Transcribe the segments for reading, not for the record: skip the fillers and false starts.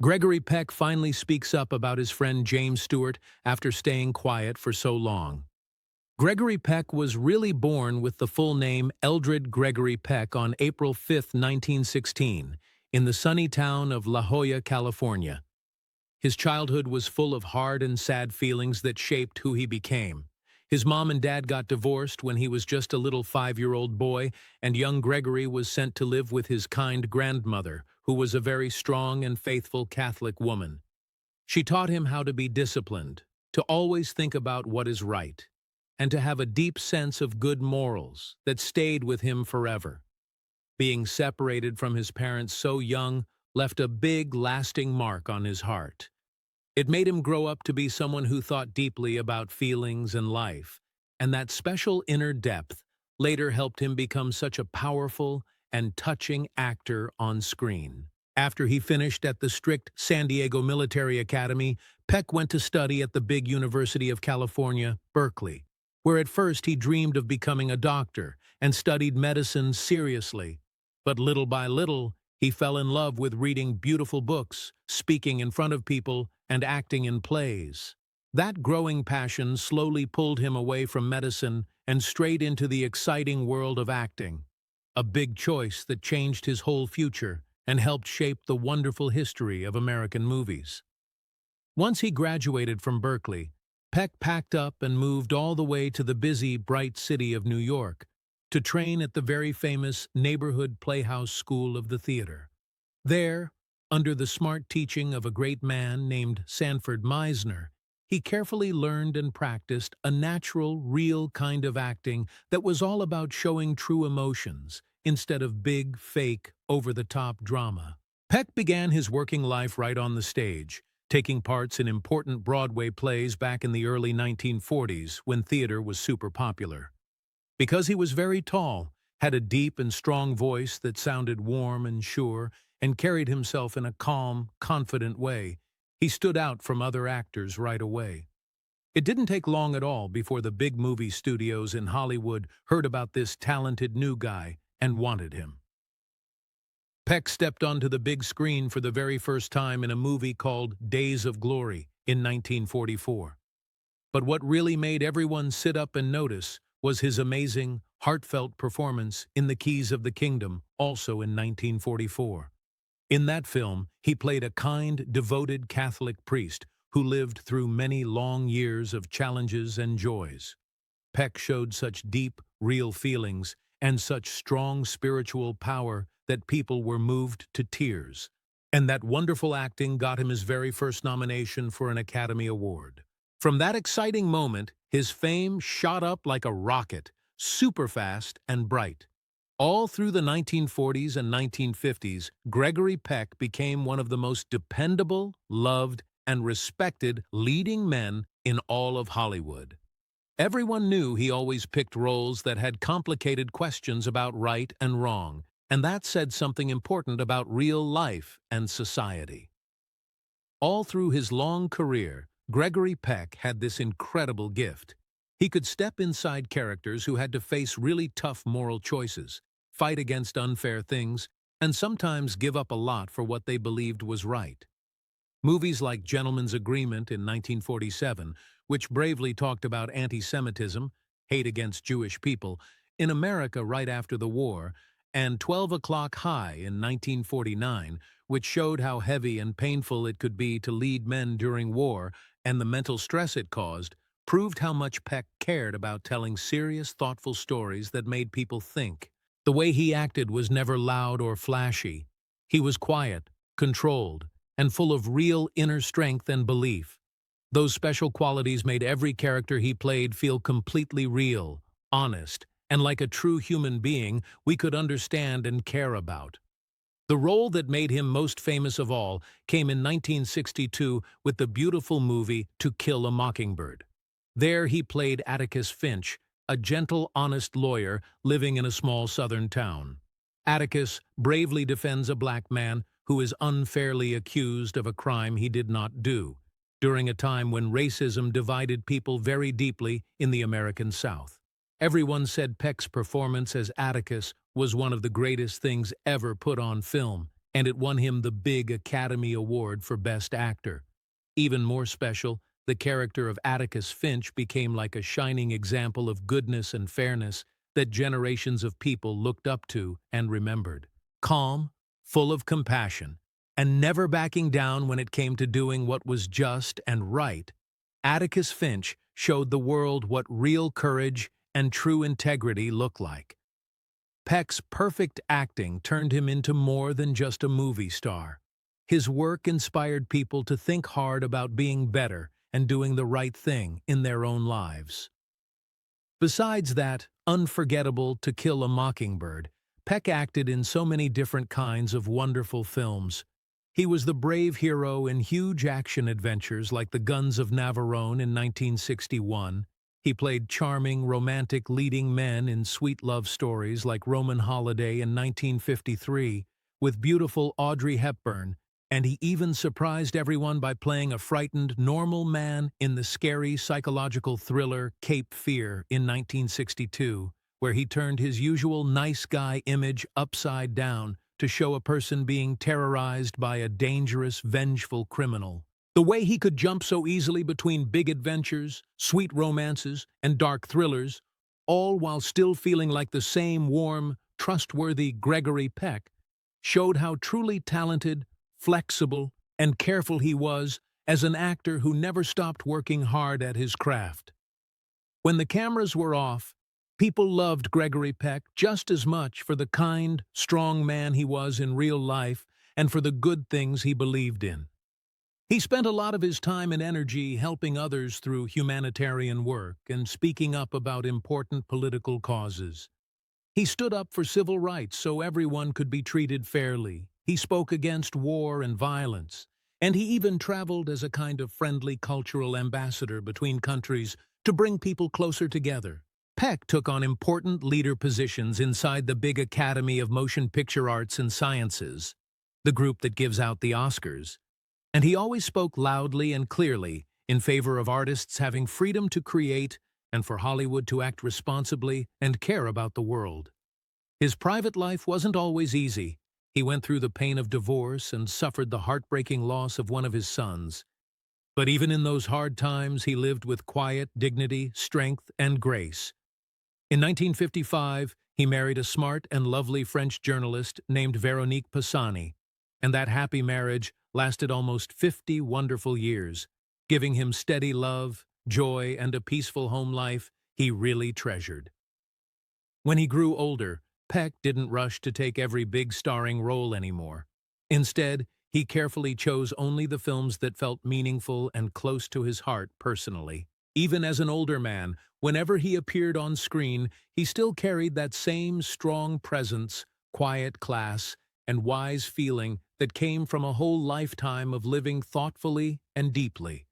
Gregory Peck finally speaks up about his friend James Stewart after staying quiet for so long. Gregory Peck was really born with the full name Eldred Gregory Peck on April 5, 1916, in the sunny town of La Jolla, California. His childhood was full of hard and sad feelings that shaped who he became. His mom and dad got divorced when he was just a little 5-year-old boy, and young Gregory was sent to live with his kind grandmother, who was a very strong and faithful Catholic woman. She taught him how to be disciplined, to always think about what is right, and to have a deep sense of good morals that stayed with him forever. Being separated from his parents so young left a big, lasting mark on his heart. It made him grow up to be someone who thought deeply about feelings and life, and that special inner depth later helped him become such a powerful and touching actor on screen. After he finished at the strict San Diego Military Academy, Peck went to study at the big University of California, Berkeley, where at first he dreamed of becoming a doctor and studied medicine seriously. But little by little, he fell in love with reading beautiful books, speaking in front of people, and acting in plays. That growing passion slowly pulled him away from medicine and straight into the exciting world of acting, a big choice that changed his whole future and helped shape the wonderful history of American movies. Once he graduated from Berkeley, Peck packed up and moved all the way to the busy, bright city of New York to train at the very famous Neighborhood Playhouse School of the Theater. There, under the smart teaching of a great man named Sanford Meisner, he carefully learned and practiced a natural, real kind of acting that was all about showing true emotions instead of big, fake, over-the-top drama. Peck began his working life right on the stage, taking parts in important Broadway plays back in the early 1940s when theater was super popular. Because he was very tall, had a deep and strong voice that sounded warm and sure, and carried himself in a calm, confident way, he stood out from other actors right away. It didn't take long at all before the big movie studios in Hollywood heard about this talented new guy and wanted him. Peck stepped onto the big screen for the very first time in a movie called Days of Glory in 1944. But what really made everyone sit up and notice was his amazing, heartfelt performance in The Keys of the Kingdom, also in 1944. In that film, he played a kind, devoted Catholic priest who lived through many long years of challenges and joys. Peck showed such deep, real feelings and such strong spiritual power that people were moved to tears. And that wonderful acting got him his very first nomination for an Academy Award. From that exciting moment, his fame shot up like a rocket, super fast and bright. All through the 1940s and 1950s, Gregory Peck became one of the most dependable, loved, and respected leading men in all of Hollywood. Everyone knew he always picked roles that had complicated questions about right and wrong, and that said something important about real life and society. All through his long career, Gregory Peck had this incredible gift. He could step inside characters who had to face really tough moral choices, fight against unfair things, and sometimes give up a lot for what they believed was right. Movies like Gentleman's Agreement in 1947, which bravely talked about anti-Semitism, hate against Jewish people, in America right after the war, and 12 O'Clock High in 1949, which showed how heavy and painful it could be to lead men during war and the mental stress it caused, proved how much Peck cared about telling serious, thoughtful stories that made people think. The way he acted was never loud or flashy. He was quiet, controlled, and full of real inner strength and belief. Those special qualities made every character he played feel completely real, honest, and like a true human being we could understand and care about. The role that made him most famous of all came in 1962 with the beautiful movie To Kill a Mockingbird. There he played Atticus Finch, a gentle, honest lawyer living in a small southern town. Atticus bravely defends a black man who is unfairly accused of a crime he did not do, during a time when racism divided people very deeply in the American South. Everyone said Peck's performance as Atticus was one of the greatest things ever put on film, and it won him the big Academy Award for Best Actor. Even more special, the character of Atticus Finch became like a shining example of goodness and fairness that generations of people looked up to and remembered. Calm, full of compassion, and never backing down when it came to doing what was just and right, Atticus Finch showed the world what real courage and true integrity look like. Peck's perfect acting turned him into more than just a movie star. His work inspired people to think hard about being better and doing the right thing in their own lives. Besides that unforgettable To Kill a Mockingbird, Peck acted in so many different kinds of wonderful films. He was the brave hero in huge action adventures like The Guns of Navarone in 1961. He played charming, romantic leading men in sweet love stories like Roman Holiday in 1953 with beautiful Audrey Hepburn, and he even surprised everyone by playing a frightened, normal man in the scary psychological thriller Cape Fear in 1962, where he turned his usual nice guy image upside down to show a person being terrorized by a dangerous, vengeful criminal. The way he could jump so easily between big adventures, sweet romances, and dark thrillers, all while still feeling like the same warm, trustworthy Gregory Peck, showed how truly talented, flexible, and careful he was as an actor who never stopped working hard at his craft. When the cameras were off, people loved Gregory Peck just as much for the kind, strong man he was in real life and for the good things he believed in. He spent a lot of his time and energy helping others through humanitarian work and speaking up about important political causes. He stood up for civil rights so everyone could be treated fairly. He spoke against war and violence, and he even traveled as a kind of friendly cultural ambassador between countries to bring people closer together. Peck took on important leader positions inside the big Academy of Motion Picture Arts and Sciences, the group that gives out the Oscars. And he always spoke loudly and clearly in favor of artists having freedom to create and for Hollywood to act responsibly and care about the world. His private life wasn't always easy. He went through the pain of divorce and suffered the heartbreaking loss of one of his sons. But even in those hard times, he lived with quiet dignity, strength, and grace. In 1955, he married a smart and lovely French journalist named Véronique Pisani, and that happy marriage lasted almost 50 wonderful years, giving him steady love, joy, and a peaceful home life he really treasured. When he grew older, Peck didn't rush to take every big starring role anymore. Instead, he carefully chose only the films that felt meaningful and close to his heart personally. Even as an older man, whenever he appeared on screen, he still carried that same strong presence, quiet class, and wise feeling that came from a whole lifetime of living thoughtfully and deeply.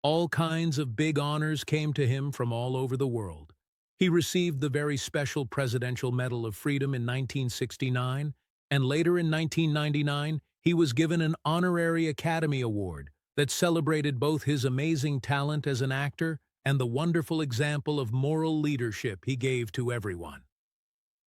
All kinds of big honors came to him from all over the world. He received the very special Presidential Medal of Freedom in 1969, and later in 1999, he was given an honorary Academy Award that celebrated both his amazing talent as an actor and the wonderful example of moral leadership he gave to everyone.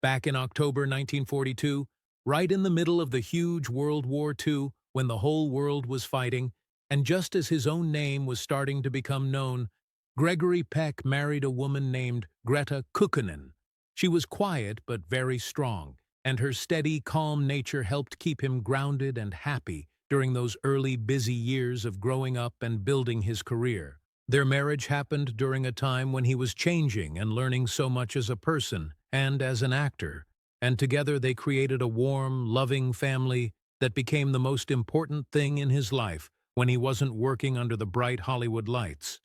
Back in October 1942, right in the middle of the huge World War II, when the whole world was fighting, and just as his own name was starting to become known, Gregory Peck married a woman named Greta Kukkonen. She was quiet but very strong, and her steady, calm nature helped keep him grounded and happy during those early, busy years of growing up and building his career. Their marriage happened during a time when he was changing and learning so much as a person and as an actor, and together they created a warm, loving family that became the most important thing in his life when he wasn't working under the bright Hollywood lights.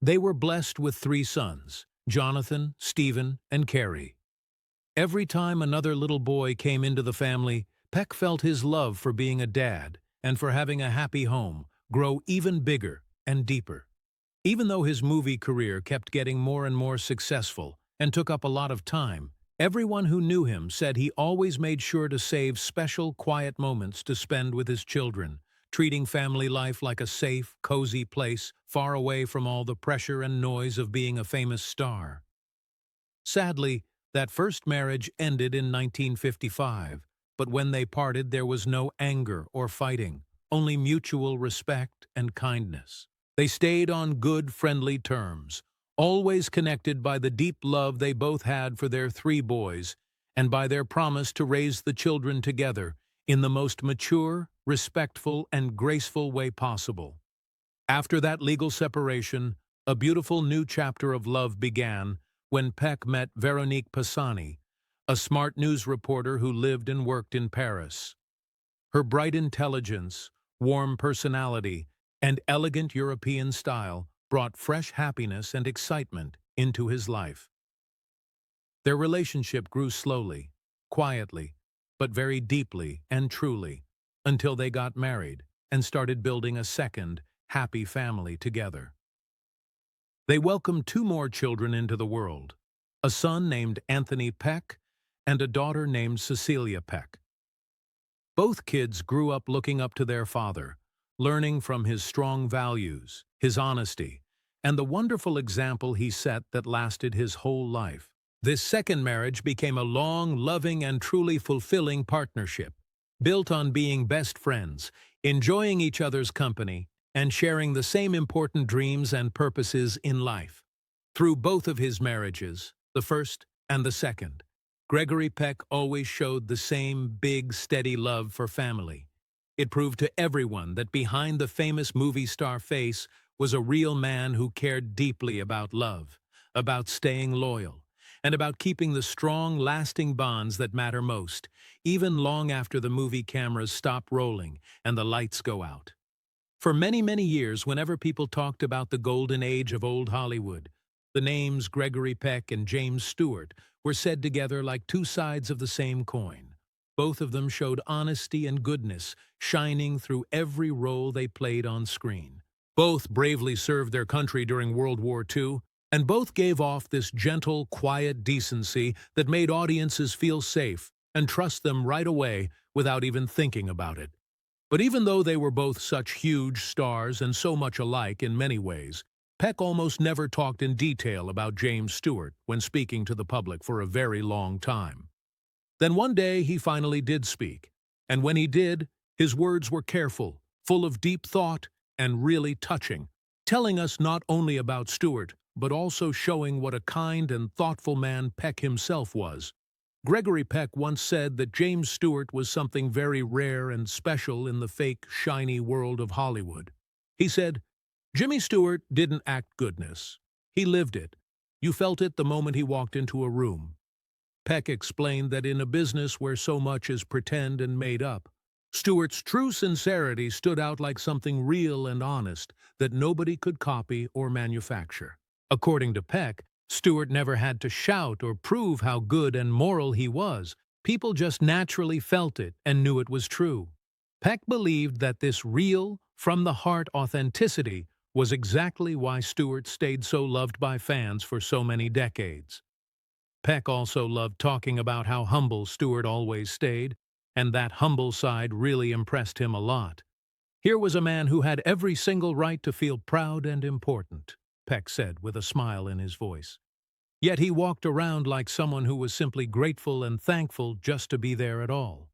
They were blessed with 3 sons, Jonathan, Stephen, and Carrie. Every time another little boy came into the family, Peck felt his love for being a dad and for having a happy home grow even bigger and deeper. Even though his movie career kept getting more and more successful and took up a lot of time, everyone who knew him said he always made sure to save special, quiet moments to spend with his children, treating family life like a safe, cozy place far away from all the pressure and noise of being a famous star. Sadly, that first marriage ended in 1955, but when they parted there was no anger or fighting, only mutual respect and kindness. They stayed on good, friendly terms, always connected by the deep love they both had for their 3 boys and by their promise to raise the children together in the most mature, respectful, and graceful way possible. After that legal separation, a beautiful new chapter of love began when Peck met Veronique Pisani, a smart news reporter who lived and worked in Paris. Her bright intelligence, warm personality, and elegant European style brought fresh happiness and excitement into his life. Their relationship grew slowly, quietly, but very deeply and truly, until they got married and started building a second, happy family together. They welcomed 2 more children into the world, a son named Anthony Peck and a daughter named Cecilia Peck. Both kids grew up looking up to their father, learning from his strong values, his honesty, and the wonderful example he set that lasted his whole life. This second marriage became a long, loving, and truly fulfilling partnership, built on being best friends, enjoying each other's company, and sharing the same important dreams and purposes in life. Through both of his marriages, the first and the second, Gregory Peck always showed the same big, steady love for family. It proved to everyone that behind the famous movie star face was a real man who cared deeply about love, about staying loyal, and about keeping the strong, lasting bonds that matter most, even long after the movie cameras stop rolling and the lights go out. For many, many years, whenever people talked about the golden age of old Hollywood, the names Gregory Peck and James Stewart were said together like 2 sides of the same coin. Both of them showed honesty and goodness shining through every role they played on screen. Both bravely served their country during World War II, and both gave off this gentle, quiet decency that made audiences feel safe and trust them right away without even thinking about it. But even though they were both such huge stars and so much alike in many ways, Peck almost never talked in detail about James Stewart when speaking to the public for a very long time. Then one day he finally did speak, and when he did, his words were careful, full of deep thought, and really touching, telling us not only about Stewart, but also showing what a kind and thoughtful man Peck himself was. Gregory Peck once said that James Stewart was something very rare and special in the fake, shiny world of Hollywood. He said, "Jimmy Stewart didn't act goodness. He lived it. You felt it the moment he walked into a room." Peck explained that in a business where so much is pretend and made up, Stewart's true sincerity stood out like something real and honest that nobody could copy or manufacture. According to Peck, Stewart never had to shout or prove how good and moral he was. People just naturally felt it and knew it was true. Peck believed that this real, from-the-heart authenticity was exactly why Stewart stayed so loved by fans for so many decades. Peck also loved talking about how humble Stewart always stayed, and that humble side really impressed him a lot. Here was a man who had every single right to feel proud and important, Peck said with a smile in his voice. Yet he walked around like someone who was simply grateful and thankful just to be there at all.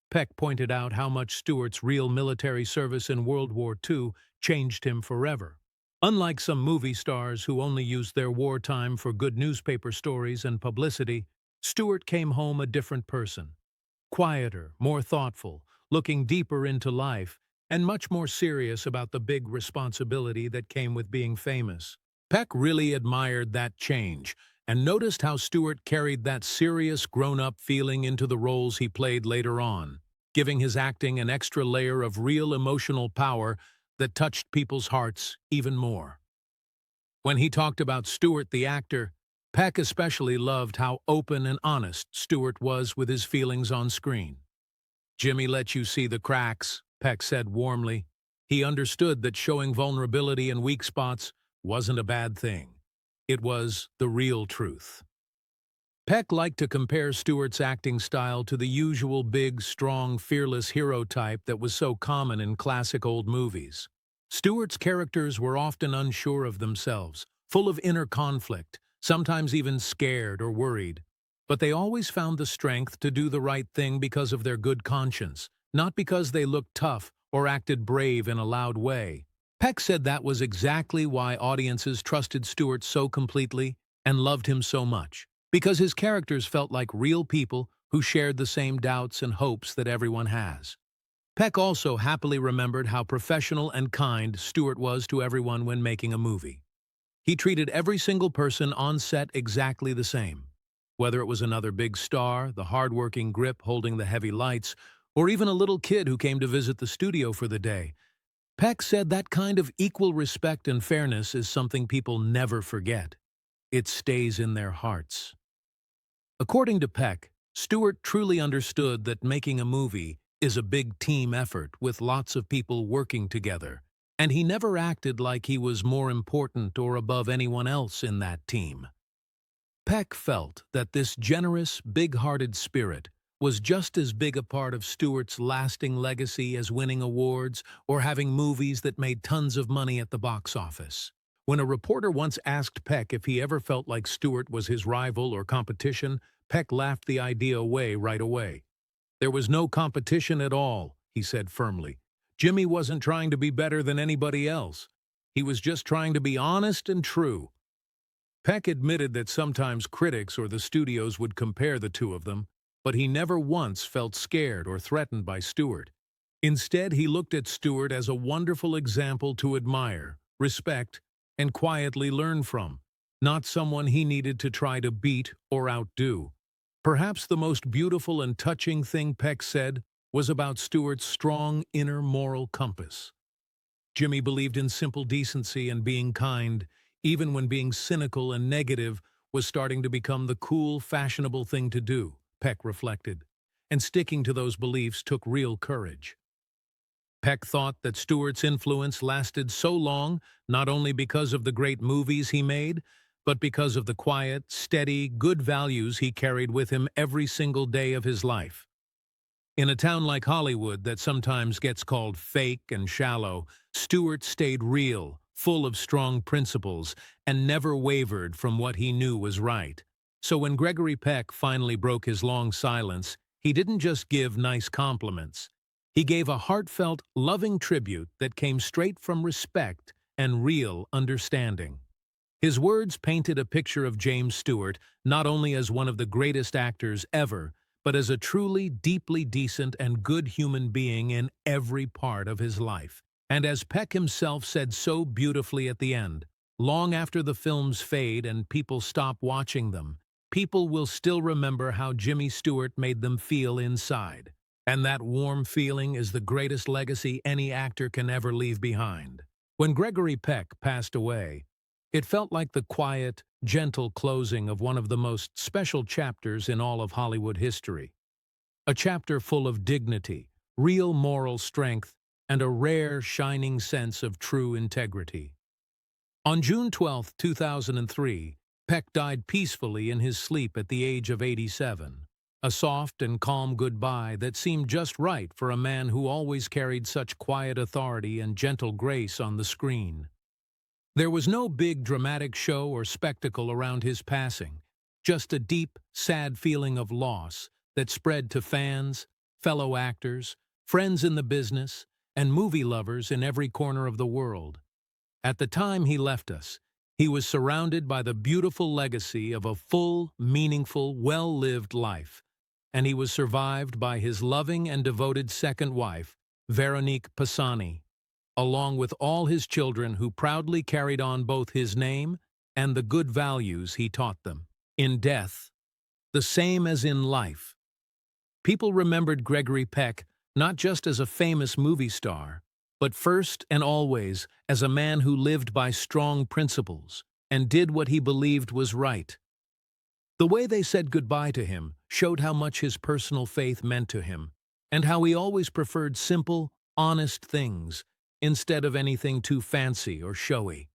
Peck pointed out how much Stewart's real military service in World War II changed him forever. Unlike some movie stars who only used their wartime for good newspaper stories and publicity, Stewart came home a different person. Quieter, more thoughtful, looking deeper into life, and much more serious about the big responsibility that came with being famous. Peck really admired that change and noticed how Stewart carried that serious, grown-up feeling into the roles he played later on, giving his acting an extra layer of real emotional power that touched people's hearts even more. When he talked about Stewart the actor, Peck especially loved how open and honest Stewart was with his feelings on screen. "Jimmy let you see the cracks," Peck said warmly. He understood that showing vulnerability and weak spots wasn't a bad thing. It was the real truth. Peck liked to compare Stewart's acting style to the usual big, strong, fearless hero type that was so common in classic old movies. Stewart's characters were often unsure of themselves, full of inner conflict, sometimes even scared or worried. But they always found the strength to do the right thing because of their good conscience, not because they looked tough or acted brave in a loud way. Peck said that was exactly why audiences trusted Stewart so completely and loved him so much, because his characters felt like real people who shared the same doubts and hopes that everyone has. Peck also happily remembered how professional and kind Stewart was to everyone when making a movie. He treated every single person on set exactly the same. Whether it was another big star, the hard-working grip holding the heavy lights, or even a little kid who came to visit the studio for the day, Peck said that kind of equal respect and fairness is something people never forget. It stays in their hearts. According to Peck, Stewart truly understood that making a movie is a big team effort with lots of people working together, and he never acted like he was more important or above anyone else in that team. Peck felt that this generous, big-hearted spirit was just as big a part of Stewart's lasting legacy as winning awards or having movies that made tons of money at the box office. When a reporter once asked Peck if he ever felt like Stewart was his rival or competition, Peck laughed the idea away right away. "There was no competition at all," he said firmly. "Jimmy wasn't trying to be better than anybody else. He was just trying to be honest and true." Peck admitted that sometimes critics or the studios would compare the two of them, but he never once felt scared or threatened by Stewart. Instead, he looked at Stewart as a wonderful example to admire, respect, and quietly learn from, not someone he needed to try to beat or outdo. Perhaps the most beautiful and touching thing Peck said was about Stewart's strong inner moral compass. Jimmy believed in simple decency and being kind, even when being cynical and negative was starting to become the cool, fashionable thing to do, Peck reflected. And sticking to those beliefs took real courage. Peck thought that Stewart's influence lasted so long not only because of the great movies he made, but because of the quiet, steady, good values he carried with him every single day of his life. In a town like Hollywood that sometimes gets called fake and shallow, Stewart stayed real, full of strong principles, and never wavered from what he knew was right. So when Gregory Peck finally broke his long silence, he didn't just give nice compliments. He gave a heartfelt, loving tribute that came straight from respect and real understanding. His words painted a picture of James Stewart not only as one of the greatest actors ever, but as a truly deeply decent and good human being in every part of his life. And as Peck himself said so beautifully at the end, long after the films fade and people stop watching them, people will still remember how Jimmy Stewart made them feel inside. And that warm feeling is the greatest legacy any actor can ever leave behind. When Gregory Peck passed away, it felt like the quiet, gentle closing of one of the most special chapters in all of Hollywood history. A chapter full of dignity, real moral strength, and a rare, shining sense of true integrity. On June 12, 2003, Peck died peacefully in his sleep at the age of 87. A soft and calm goodbye that seemed just right for a man who always carried such quiet authority and gentle grace on the screen. There was no big dramatic show or spectacle around his passing, just a deep, sad feeling of loss that spread to fans, fellow actors, friends in the business, and movie lovers in every corner of the world. At the time he left us, he was surrounded by the beautiful legacy of a full, meaningful, well-lived life, and he was survived by his loving and devoted second wife, Veronique Pisani, along with all his children who proudly carried on both his name and the good values he taught them. In death, the same as in life, people remembered Gregory Peck not just as a famous movie star, but first and always as a man who lived by strong principles and did what he believed was right. The way they said goodbye to him showed how much his personal faith meant to him, and how he always preferred simple, honest things instead of anything too fancy or showy.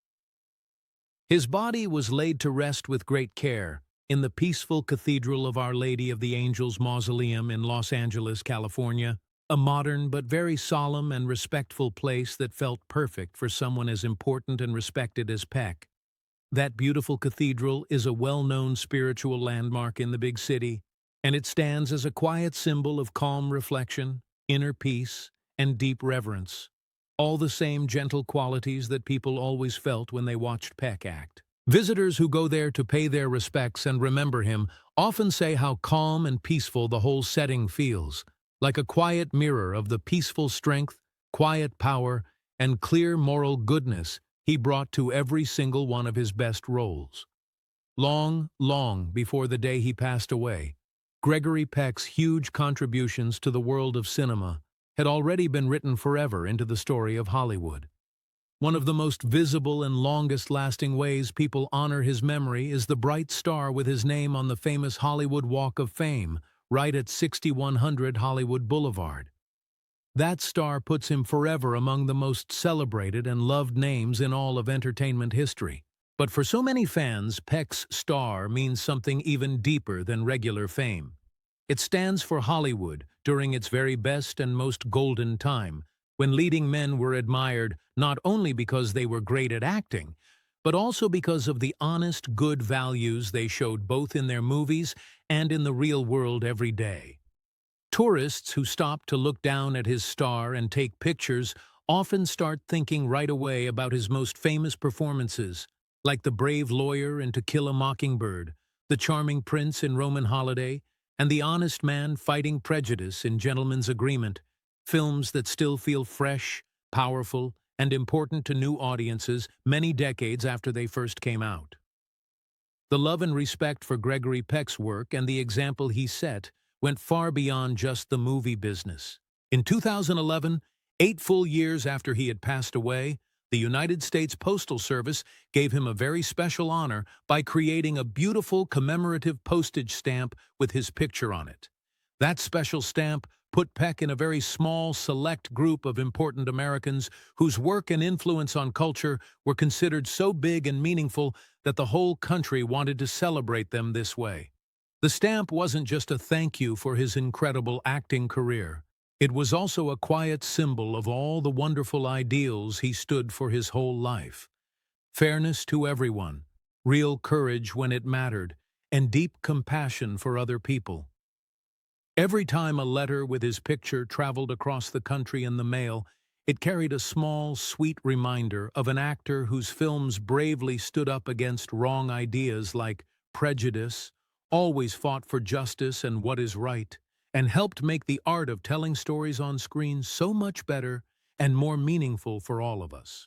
His body was laid to rest with great care in the peaceful Cathedral of Our Lady of the Angels Mausoleum in Los Angeles, California, a modern but very solemn and respectful place that felt perfect for someone as important and respected as Peck. That beautiful cathedral is a well-known spiritual landmark in the big city, and it stands as a quiet symbol of calm reflection, inner peace, and deep reverence. All the same gentle qualities that people always felt when they watched Peck act. Visitors who go there to pay their respects and remember him often say how calm and peaceful the whole setting feels, like a quiet mirror of the peaceful strength, quiet power, and clear moral goodness he brought to every single one of his best roles. Long, long before the day he passed away, Gregory Peck's huge contributions to the world of cinema had already been written forever into the story of Hollywood. One of the most visible and longest-lasting ways people honor his memory is the bright star with his name on the famous Hollywood Walk of Fame, right at 6100 Hollywood Boulevard. That star puts him forever among the most celebrated and loved names in all of entertainment history. But for so many fans, Peck's star means something even deeper than regular fame. It stands for Hollywood during its very best and most golden time, when leading men were admired not only because they were great at acting, but also because of the honest, good values they showed both in their movies and in the real world every day. Tourists who stop to look down at his star and take pictures often start thinking right away about his most famous performances, like the brave lawyer in To Kill a Mockingbird, the charming prince in Roman Holiday, and the honest man fighting prejudice in Gentleman's Agreement, films that still feel fresh, powerful, and important to new audiences many decades after they first came out. The love and respect for Gregory Peck's work and the example he set went far beyond just the movie business. In 2011, 8 full years after he had passed away, the United States Postal Service gave him a very special honor by creating a beautiful commemorative postage stamp with his picture on it. That special stamp put Peck in a very small, select group of important Americans whose work and influence on culture were considered so big and meaningful that the whole country wanted to celebrate them this way. The stamp wasn't just a thank you for his incredible acting career. It was also a quiet symbol of all the wonderful ideals he stood for his whole life. Fairness to everyone, real courage when it mattered, and deep compassion for other people. Every time a letter with his picture traveled across the country in the mail, it carried a small, sweet reminder of an actor whose films bravely stood up against wrong ideas like prejudice, always fought for justice and what is right, and helped make the art of telling stories on screen so much better and more meaningful for all of us.